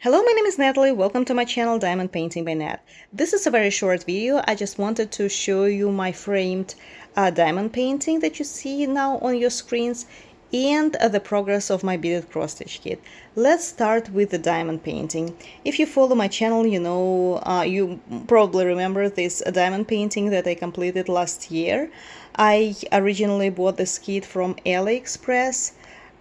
Hello, my name is Natalie. Welcome to my channel Diamond Painting by Nat. This is a very short video. I just wanted to show you my framed diamond painting that you see now on your screens and the progress of my beaded cross stitch kit. Let's start with the diamond painting. If you follow my channel, you know, you probably remember this diamond painting that I completed last year. I originally bought this kit from AliExpress.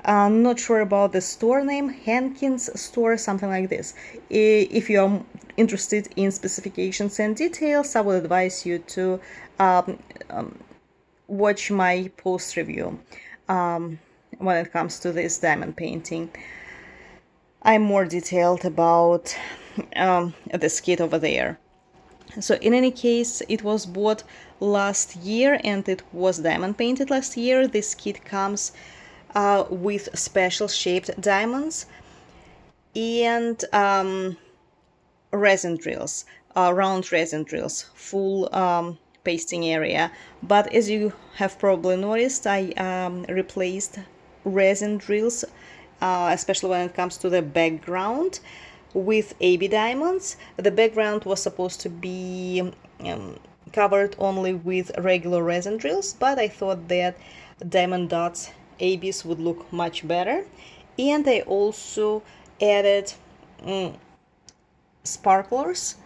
I'm not sure about the store name, Hankins store, something like this. If you are interested in specifications and details, I would advise you to watch my post review when it comes to this diamond painting. I'm more detailed about this kit over there. So in any case, it was bought last year and it was diamond painted last year. This kit comes with special shaped diamonds and resin drills, round resin drills, full pasting area. But as you have probably noticed, I replaced resin drills, especially when it comes to the background, with AB diamonds. The background was supposed to be covered only with regular resin drills, but I thought that diamond dots ABs would look much better. And I also added sparklers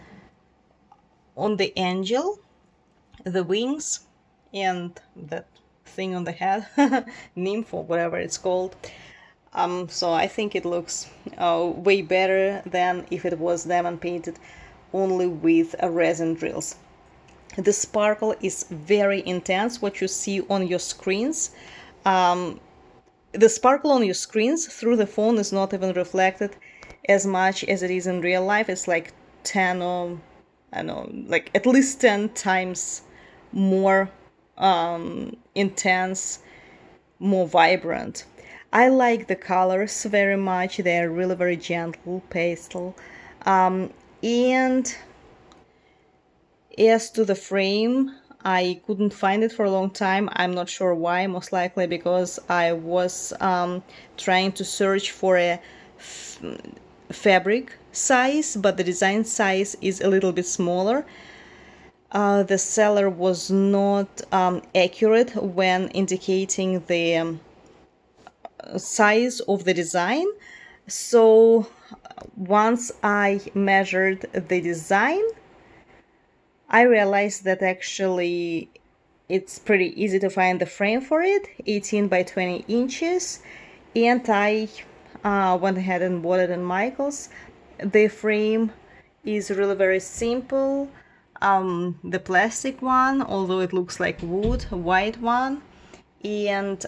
on the angel, the wings, and that thing on the head, nymph or whatever it's called. So I think it looks way better than if it was diamond painted only with resin drills. The sparkle is very intense, what you see on your screens. The sparkle on your screens through the phone is not even reflected as much as it is in real life. It's like 10 or I don't know, like at least 10 times more intense, more vibrant. I like the colors very much. They're really very gentle, pastel. And as to the frame, I couldn't find it for a long time. I'm not sure why, most likely because I was trying to search for a fabric size, but the design size is a little bit smaller. The seller was not accurate when indicating the size of the design. So once I measured the design, I realized that actually it's pretty easy to find the frame for it, 18 by 20 inches, and I went ahead and bought it in Michael's. The frame is really very simple. The plastic one, although it looks like wood, white one, and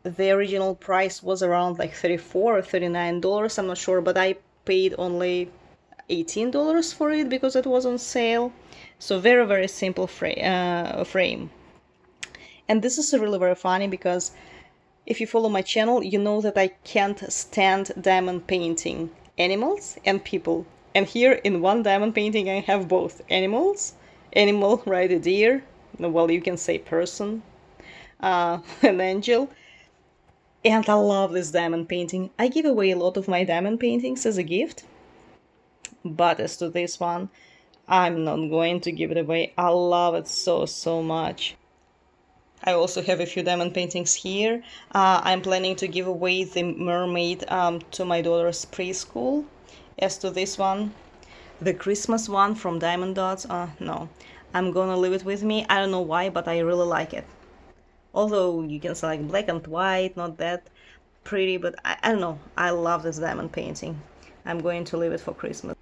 the original price was around like $34 or $39, I'm not sure, but I paid only $18 for it because it was on sale. So very simple frame. And this is really very funny because if you follow my channel, you know that I can't stand diamond painting animals and people. And here in one diamond painting I have both animal, right, a deer, well, you can say person, an angel. And I love this diamond painting. I give away a lot of my diamond paintings as a gift. But as to this one, I'm not going to give it away. I love it so much. I also have a few diamond paintings here. I'm planning to give away the mermaid to my daughter's preschool. As to this one, the Christmas one from Diamond Dots, no, I'm gonna leave it with me. I don't know why, but I really like it. Although you can select black and white, not that pretty, but I don't know. I love this diamond painting. I'm going to leave it for Christmas.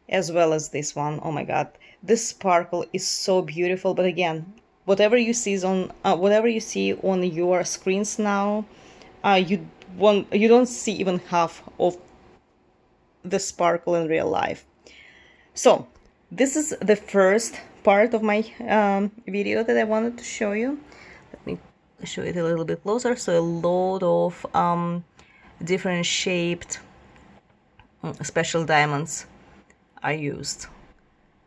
As well as this one. Oh my god, this sparkle is so beautiful. But again, whatever you see on your screens now, you don't see even half of the sparkle in real life. So this is the first part of my video that I wanted to show you. Let me show it a little bit closer. So a lot of different shaped special diamonds are used.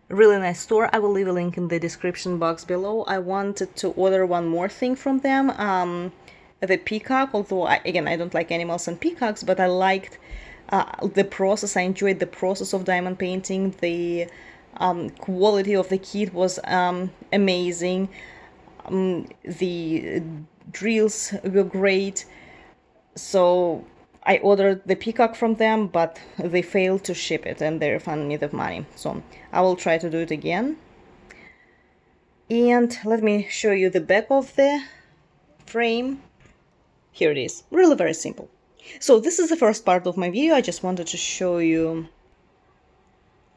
Really nice store. I will leave a link in the description box below. I wanted to order one more thing from them, the peacock, although I don't like animals and peacocks, but I liked the process. I enjoyed the process of diamond painting. The quality of the kit was amazing. The drills were great. So I ordered the peacock from them, but they failed to ship it and they refunded me the money. So I will try to do it again. And let me show you the back of the frame. Here it is. Really very simple. So this is the first part of my video. I just wanted to show you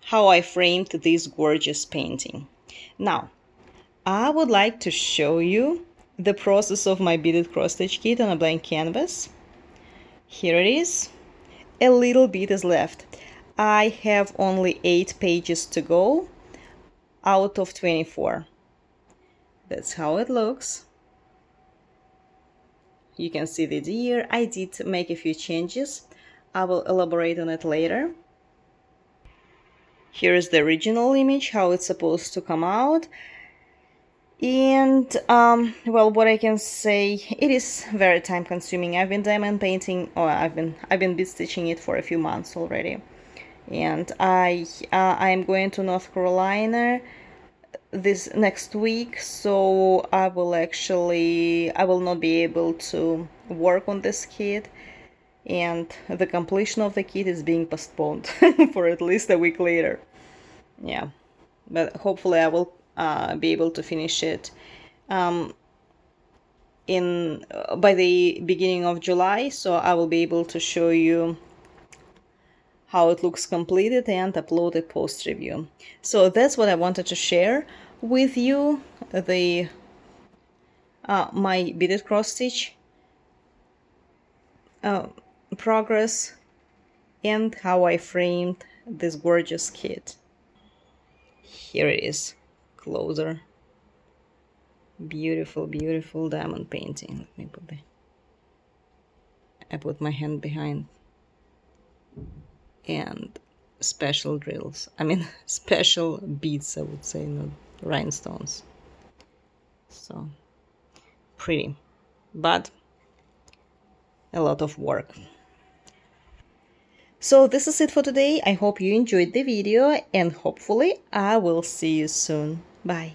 how I framed this gorgeous painting. Now, I would like to show you the process of my beaded cross-stitch kit on a blank canvas. Here it is. A little bit is left. I have only 8 pages to go out of 24. That's how it looks. You can see the deer. I did make a few changes. I will elaborate on it later. Here is the original image, how it's supposed to come out. And well, what I can say, it is very time consuming. I've been diamond painting, or I've been bead stitching it for a few months already. And I am going to North Carolina this next week, so I will not be able to work on this kit, and the completion of the kit is being postponed for at least a week later. Yeah, but hopefully I will be able to finish it by the beginning of July, so I will be able to show you how it looks completed and upload a post review. So that's what I wanted to share with you, the my beaded cross stitch progress and how I framed this gorgeous kit. Here it is, closer. Beautiful, beautiful diamond painting. Let me put my hand behind. And special drills. I mean, special beads, I would say, not rhinestones. So, pretty. But a lot of work. So this is it for today. I hope you enjoyed the video and hopefully I will see you soon. Bye.